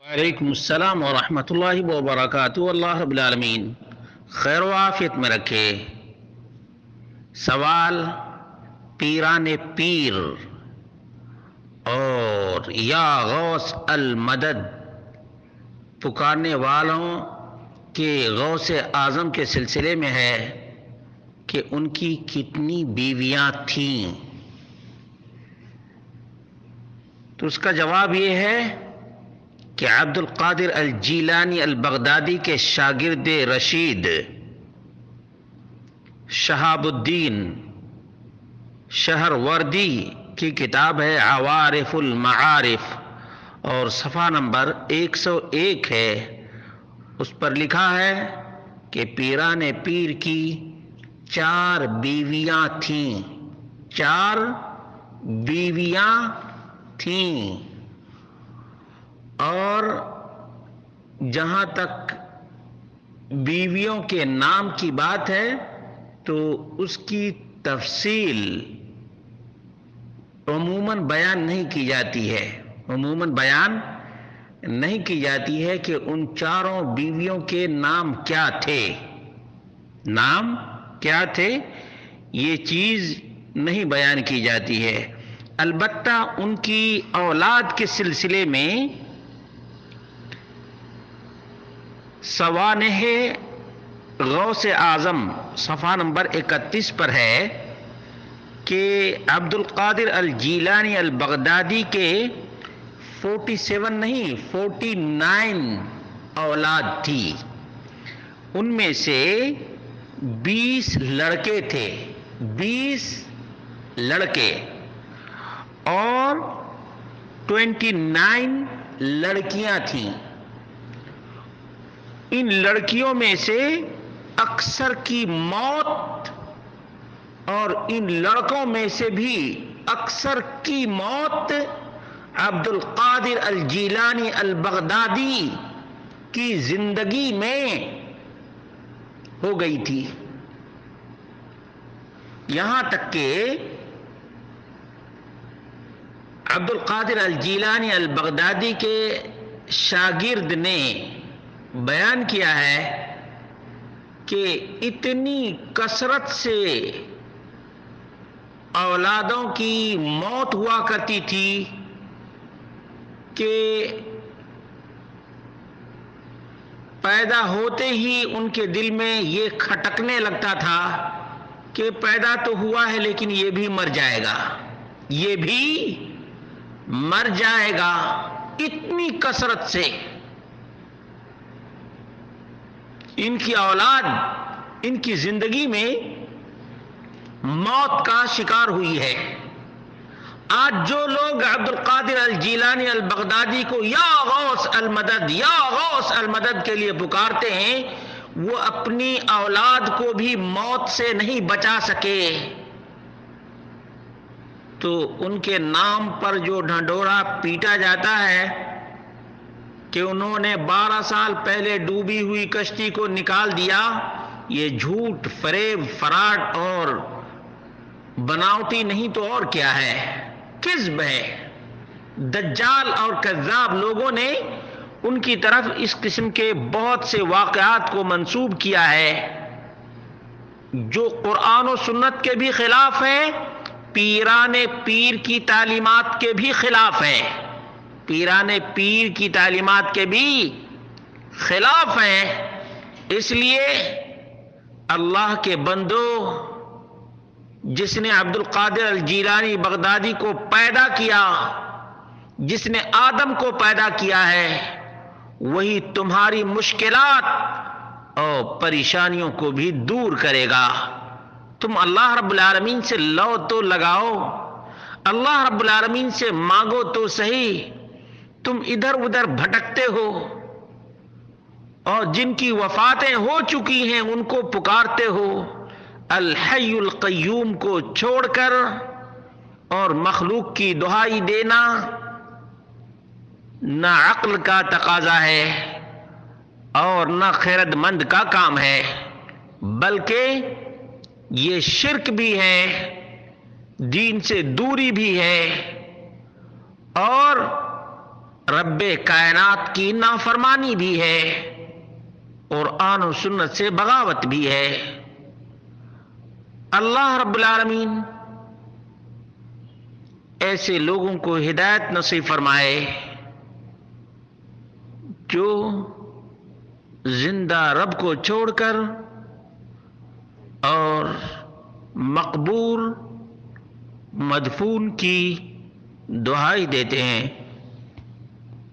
وعلیکم السلام ورحمۃ اللہ وبرکاتہ۔ اللہ رب العالمین خیر و عافیت میں رکھے۔ سوال پیران پیر اور یا غوث المدد پکارنے والوں کے غوث اعظم کے سلسلے میں ہے کہ ان کی کتنی بیویاں تھیں؟ تو اس کا جواب یہ ہے کہ عبد القادر الجیلانی البغدادی کے شاگرد رشید شہاب الدین شہروردی کی کتاب ہے عوارف المعارف اور صفحہ نمبر 101 ہے۔ اس پر لکھا ہے کہ پیران پیر کی 4 بیویاں تھیں، 4 بیویاں تھیں، اور جہاں تک بیویوں کے نام کی بات ہے تو اس کی تفصیل عموماً بیان نہیں کی جاتی ہے، عموماً بیان نہیں کی جاتی ہے کہ ان 4 بیویوں کے نام کیا تھے، نام کیا تھے، یہ چیز نہیں بیان کی جاتی ہے۔ البتہ ان کی اولاد کے سلسلے میں سوانح غوث اعظم صفحہ نمبر 31 پر ہے کہ عبد القادر الجیلانی البغدادی کے 47 نہیں 49 اولاد تھی۔ ان میں سے 20 لڑکے تھے، 20 لڑکے اور 29 لڑکیاں تھیں۔ ان لڑکیوں میں سے اکثر کی موت اور ان لڑکوں میں سے بھی اکثر کی موت عبد القادر الجیلانی البغدادی کی زندگی میں ہو گئی تھی، یہاں تک کہ عبد القادر الجیلانی البغدادی کے شاگرد نے بیان کیا ہے کہ اتنی کثرت سے اولادوں کی موت ہوا کرتی تھی کہ پیدا ہوتے ہی ان کے دل میں یہ کھٹکنے لگتا تھا کہ پیدا تو ہوا ہے لیکن یہ بھی مر جائے گا، یہ بھی مر جائے گا۔ اتنی کثرت سے ان کی اولاد ان کی زندگی میں موت کا شکار ہوئی ہے۔ آج جو لوگ عبد القادر الجیلانی البغدادی کو یا غوث المدد یا غوث المدد کے لیے پکارتے ہیں، وہ اپنی اولاد کو بھی موت سے نہیں بچا سکے، تو ان کے نام پر جو ڈھنڈورا پیٹا جاتا ہے کہ انہوں نے 12 سال پہلے ڈوبی ہوئی کشتی کو نکال دیا، یہ جھوٹ، فریب، فراڈ اور بناوٹی نہیں تو اور کیا ہے، کذب ہے۔ دجال اور کذاب لوگوں نے ان کی طرف اس قسم کے بہت سے واقعات کو منسوب کیا ہے جو قرآن و سنت کے بھی خلاف ہے، پیران پیر کی تعلیمات کے بھی خلاف ہے، پیران پیر کی تعلیمات کے بھی خلاف ہیں۔ اس لیے اللہ کے بندو، جس نے عبد القادر الجیلانی بغدادی کو پیدا کیا، جس نے آدم کو پیدا کیا ہے، وہی تمہاری مشکلات اور پریشانیوں کو بھی دور کرے گا۔ تم اللہ رب العالمین سے لو تو لگاؤ، اللہ رب العالمین سے مانگو تو صحیح۔ تم ادھر ادھر بھٹکتے ہو اور جن کی وفاتیں ہو چکی ہیں ان کو پکارتے ہو، الحی القیوم کو چھوڑ کر، اور مخلوق کی دہائی دینا نہ عقل کا تقاضا ہے اور نہ خیرت مند کا کام ہے، بلکہ یہ شرک بھی ہے، دین سے دوری بھی ہے، اور رب کائنات کی نافرمانی بھی ہے، قرآن و سنت سے بغاوت بھی ہے۔ اللہ رب العالمین ایسے لوگوں کو ہدایت نصیب فرمائے جو زندہ رب کو چھوڑ کر اور مقبور مدفون کی دہائی دیتے ہیں۔